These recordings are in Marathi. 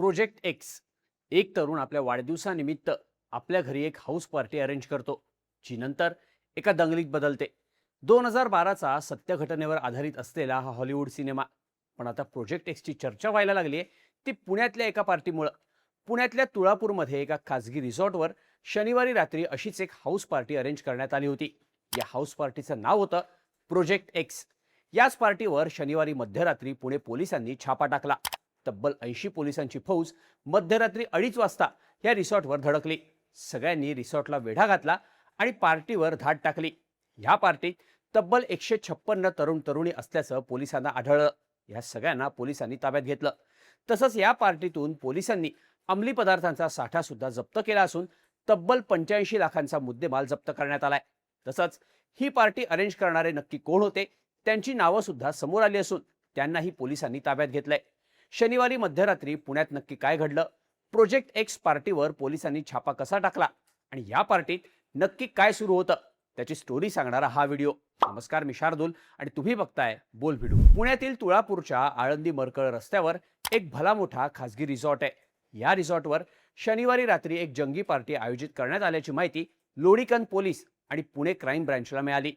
प्रोजेक्ट एक्स एक तरुण आपल्या वाढदिवसानिमित्त आपल्या घरी एक हाऊस पार्टी अरेंज करतो, जी नंतर एका दंगलीत बदलते. 2012चा सत्य घटनेवर आधारित असलेला हा हॉलिवूड सिनेमा. पण आता प्रोजेक्ट एक्सची चर्चा व्हायला लागली आहे ती पुण्यातल्या एका पार्टीमुळं. पुण्यातल्या तुळापूरमध्ये एका खासगी रिसॉर्टवर शनिवारी रात्री अशीच एक हाऊस पार्टी अरेंज करण्यात आली होती. या हाऊस पार्टीचं नाव होतं प्रोजेक्ट एक्स. याच पार्टीवर शनिवारी मध्यरात्री पुणे पोलिसांनी छापा टाकला. तब्बल 80 पोलिसांची फौज मध्यरात्री 2:30 वाजता या रिसॉर्टवर धडकली. सगळ्यांनी रिसॉर्टला वेढा घातला आणि पार्टीवर धाड टाकली. या पार्टीत तब्बल 156 तरुण तरुणी असल्याचं पोलिसांना आढळलं. या सगळ्यांना पोलिसांनी ताब्यात घेतलं. तसंच या पार्टीतून पोलिसांनी अंमली पदार्थांचा साठा सुद्धा जप्त केला असून तब्बल 85 लाखांचा मुद्देमाल जप्त करण्यात आलाय. तसंच ही पार्टी अरेंज करणारे नक्की कोण होते, त्यांची नावं सुद्धा समोर आली असून त्यांनाही पोलिसांनी ताब्यात घेतलंय. शनिवारी मध्यरात्री पुण्यात नक्की काय घडलं, प्रोजेक्ट एक्स पार्टीवर पोलिसांनी छापा कसा टाकला आणि या पार्टीत नक्की काय सुरू होतं, त्याची स्टोरी सांगणारा हा व्हिडिओ. नमस्कार, मी शार्दूल आणि तुम्ही बघताय बोल व्हिडिओ. पुण्यातील तुळापूरच्या आळंदी मरकळ रस्त्यावर एक भला मोठा खासगी रिसॉर्ट आहे. या रिसॉर्टवर शनिवारी रात्री एक जंगी पार्टी आयोजित करण्यात आल्याची माहिती लोणीकंद पोलीस आणि पुणे क्राईम ब्रँचला मिळाली.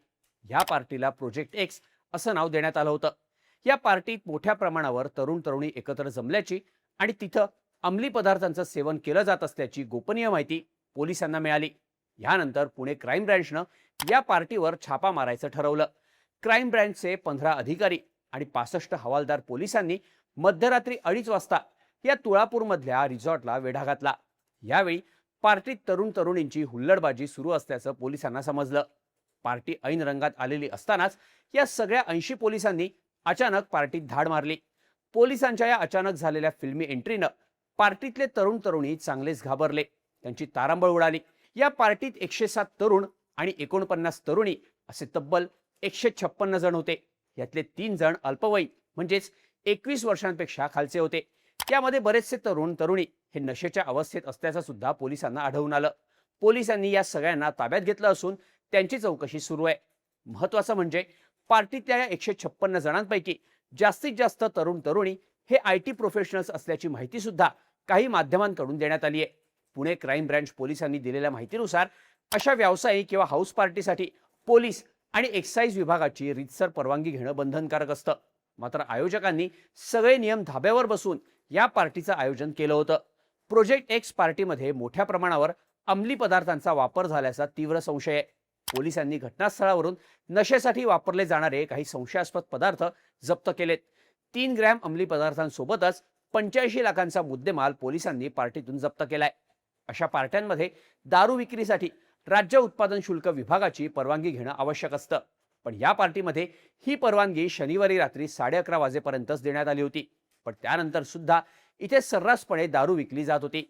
या पार्टीला प्रोजेक्ट एक्स असं नाव देण्यात आलं होतं. या पार्टीत मोठ्या प्रमाणावर तरुण तरुणी एकत्र जमल्याची आणि तिथं अंमली पदार्थांचं सेवन केलं जात असल्याची गोपनीय माहिती पोलिसांना मिळाली. यानंतर पुणे क्राईम ब्रँचनं या पार्टीवर छापा मारायचं ठरवलं. क्राईम ब्रँचचे 15 अधिकारी आणि 65 हवालदार पोलिसांनी मध्यरात्री 2:30 वाजता या तुळापूरमधल्या रिसॉर्टला वेढा घातला. यावेळी पार्टीत तरुण तरुणींची हुल्लडबाजी सुरू असल्याचं पोलिसांना समजलं. पार्टी ऐन रंगात आलेली असतानाच या सगळ्या 80 पोलिसांनी अचानक पार्टीत धाड मारली. पोलिसांच्या या अचानक झालेल्या फिल्मी एंट्रीनं पार्टीतले तरुण तरुणी चांगलेच घाबरले. त्यांची तारांबळ उडाली. या पार्टीत 107 तरुण आणि 49 तरुणी असे तब्बल 156 जण होते. यातले 3 जण अल्पवयीन म्हणजेच 21 वर्षांपेक्षा खालचे होते. त्यामध्ये बरेचसे तरुण तरुणी हे नशेच्या अवस्थेत असल्याचं सुद्धा पोलिसांना आढळून आलं. पोलिसांनी या सगळ्यांना ताब्यात घेतलं असून त्यांची चौकशी सुरू आहे. महत्वाचं म्हणजे पार्टीतल्या या 156 जणांपैकी जास्तीत जास्त तरुण तरुणी हे IT प्रोफेशनल्स असल्याची माहिती सुद्धा काही माध्यमांकडून देण्यात आली आहे. पुणे क्राईम ब्रँच पोलिसांनी दिलेल्या माहितीनुसार अशा व्यावसायिक किंवा हाऊस पार्टीसाठी पोलीस आणि एक्साईज विभागाची रीतसर परवानगी घेणं बंधनकारक असतं. मात्र आयोजकांनी सगळे नियम धाब्यावर बसून या पार्टीचं आयोजन केलं होतं. प्रोजेक्ट एक्स पार्टीमध्ये मोठ्या प्रमाणावर अंमली पदार्थांचा वापर झाल्याचा तीव्र संशय आहे. पोलिसांनी घटनास्थळावरून नशेसाठी वापरले जाणारे काही संशयास्पद पदार्थ जप्त केलेत. 3 ग्रॅम अंमली पदार्थांसोबतच 85 लाखांचा मुद्देमाल पोलिसांनी पार्टीतून जप्त केलाय. अशा पार्ट्यांमध्ये दारू विक्रीसाठी राज्य उत्पादन शुल्क विभागाची परवानगी घेणं आवश्यक असतं. पण या पार्टीमध्ये ही परवानगी शनिवारी रात्री 11:30 वाजेपर्यंतच देण्यात आली होती. पण त्यानंतर सुद्धा इथे सर्रासपणे दारू विकली जात होती.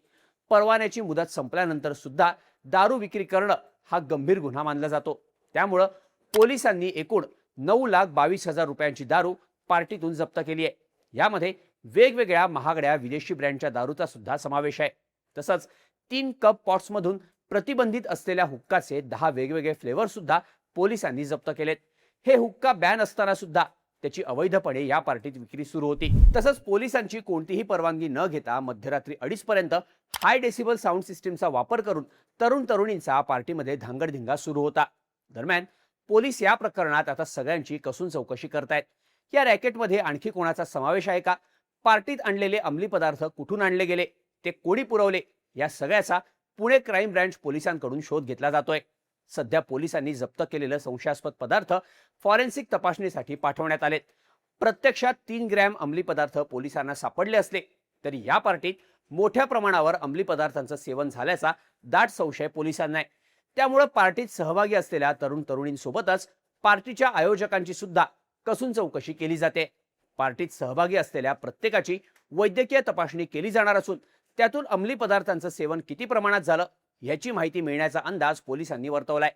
परवान्याची मुदत संपल्यानंतर सुद्धा दारू विक्री करणं हा गंभीर गुन्हा मानला जातो. त्यामुळं पोलिसांनी एकूण 9,22,000 रुपयांची दारू पार्टीतून जप्त केली आहे. यामध्ये वेगवेगळ्या महागड्या विदेशी ब्रँडच्या दारूचा सुद्धा समावेश आहे. तसंच 3 कप पॉट्समधून प्रतिबंधित असलेल्या हुक्काचे 10 वेगवेगळे फ्लेवर सुद्धा पोलिसांनी जप्त केलेत. हे हुक्का बॅन असताना सुद्धा त्याची अवैधपणे या पार्टीत विक्री सुरू होती. तसंच पोलिसांची कोणतीही परवानगी न घेता मध्यरात्री 2:30 पर्यंत हाय डेसिबल साऊंड सिस्टीमचा वापर करून तरुण तरुणींचा पार्टीमध्ये धांगडधिंगा सुरू होता. दरम्यान पोलीस या प्रकरणात आता सगळ्यांची कसून चौकशी करतायत. या रॅकेटमध्ये आणखी कोणाचा समावेश आहे का? पार्टीत आणलेले अंमली पदार्थ कुठून आणले गेले, ते कोणी पुरवले, या सगळ्याचा पुणे क्राईम ब्रँच पोलिसांकडून शोध घेतला जातोय. सध्या पोलिसांनी जप्त केलेले संशयास्पद पदार्थ फॉरेन्सिक तपासणीसाठी पाठवण्यात आलेत. प्रत्यक्षात 3 ग्रॅम अंमली पदार्थ पोलिसांना सापडले असले तरी या पार्टीत मोठ्या प्रमाणावर अंमली पदार्थांचं सेवन झाल्याचा दाट संशय पोलिसांना आहे. त्यामुळे पार्टीत सहभागी असलेल्या तरुण तरुणींसोबतच पार्टीच्या आयोजकांची सुद्धा कसून चौकशी केली जाते. पार्टीत सहभागी असलेल्या प्रत्येकाची वैद्यकीय तपासणी केली जाणार असून त्यातून अंमली पदार्थांचं सेवन किती प्रमाणात झालं याची माहिती मिळण्याचा अंदाज पोलिसांनी वर्तवलाय.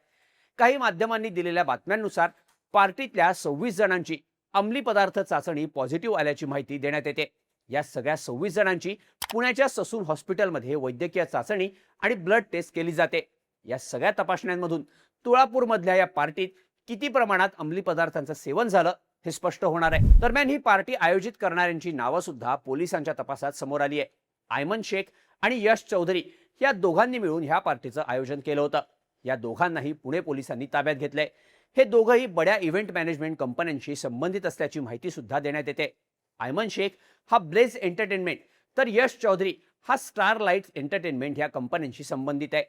काही माध्यमांनी दिलेल्या बातम्यांनुसार पार्टीतल्या 26 जणांची अंमली पदार्थ चाचणी पॉझिटिव्ह आल्याची माहिती देण्यात येते. या सगळ्या 26 जणांची पुण्याच्या ससून हॉस्पिटलमध्ये वैद्यकीय चाचणी आणि ब्लड टेस्ट केली जाते. या सगळ्या तपासण्यांमधून तुळापूरमधल्या या पार्टीत किती प्रमाणात अंमली पदार्थांचं सेवन झालं हे स्पष्ट होणार आहे. दरम्यान ही पार्टी आयोजित करणाऱ्यांची नावं सुद्धा पोलिसांच्या तपासात समोर आली आहे. आयमन शेख आणि यश चौधरी या दोघांनी मिळून ह्या पार्टीचं आयोजन केलं होतं. या दोघांनाही पुणे पोलिसांनी ताब्यात घेतलंय. हे दोघंही बड्या इव्हेंट मॅनेजमेंट कंपन्यांशी संबंधित असल्याची माहिती सुद्धा देण्यात येते. आयमन शेख हा ब्लेझ एंटरटेनमेंट तर यश चौधरी हा स्टारलाइट एंटरटेनमेंट या कंपन्यांशी संबंधित आहे.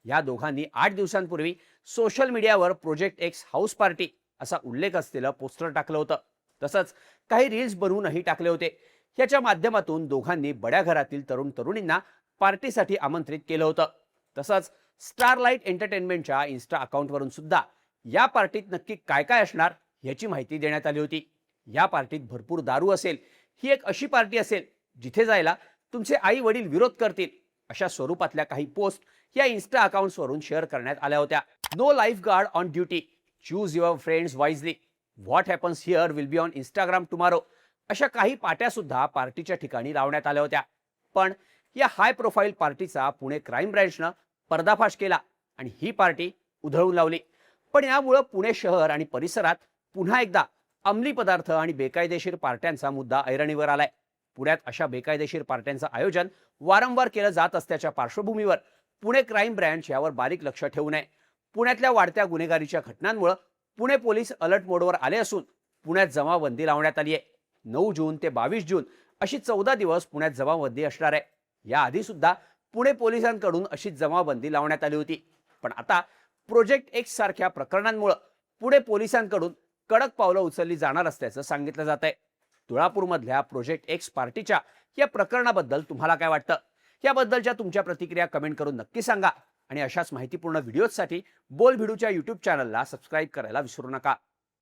या दोघांनी 8 दिवसांपूर्वी सोशल मीडियावर प्रोजेक्ट एक्स हाऊस पार्टी असा उल्लेख असलेलं पोस्टर टाकलं होतं. तसंच काही रील्स बनवूनही टाकले होते. याच्या माध्यमातून दोघांनी बड्या घरातील तरुण तरुणींना पार्टीसाठी आमंत्रित केलं होतं. तसंच स्टारलाइट एंटरटेनमेंटच्या इन्स्टा अकाउंटवरून सुद्धा या पार्टीत नक्की काय काय असणार याची माहिती देण्यात आली होती. या पार्टीत भरपूर दारू असेल. ही एक अशी पार्टी असेल जिथे जायला तुमचे आई वडील विरोध करतील अशा स्वरूपातल्या काही पोस्ट या इन्स्टा अकाउंट्सवरून शेअर करण्यात आल्या होत्या. No lifeguard on duty, choose your friends wisely, what happens here will be on Instagram tomorrow अशा काही पाट्या सुद्धा पार्टीच्या ठिकाणी लावण्यात आल्या होत्या. पण या हाय प्रोफाईल पार्टीचा पुणे क्राईम ब्रँचनं पर्दाफाश केला आणि ही पार्टी उधळून लावली. पण यामुळे पुणे शहर आणि परिसरात पुन्हा एकदा अंमली पदार्थ आणि बेकायदेशीर पार्ट्यांचा मुद्दा ऐरणीवर आलाय. पुण्यात अशा बेकायदेशीर पार्ट्यांचं आयोजन वारंवार केलं जात असल्याच्या पार्श्वभूमीवर पुणे क्राईम ब्रँच यावर बारीक लक्ष ठेवून आहे. पुण्यातल्या वाढत्या गुन्हेगारीच्या घटनांमुळे पुणे पोलीस अलर्ट मोडवर आले असून पुण्यात जमावबंदी लावण्यात आली आहे. 9 जून ते 22 जून अशी 14 दिवस पुण्यात जमावबंदी असणार आहे. याआधी सुद्धा पुणे पोलिसांकडून अशी जमावबंदी लावण्यात आली होती. पण आता प्रोजेक्ट एक्स सारख्या प्रकरणांमुळे पुणे पोलिसांकडून कडक पावलं उचलली जाणार असल्याचं सांगितलं जात आहे. तुळापूरमधल्या प्रोजेक्ट एक्स पार्टीच्या या प्रकरणाबद्दल तुम्हाला काय वाटतं? याबद्दलच्या तुमच्या प्रतिक्रिया कमेंट करून नक्की सांगा आणि अशाच माहितीपूर्ण व्हिडिओजसाठी बोल भिडूच्या YouTube चॅनलला सबस्क्राईब करायला विसरू नका.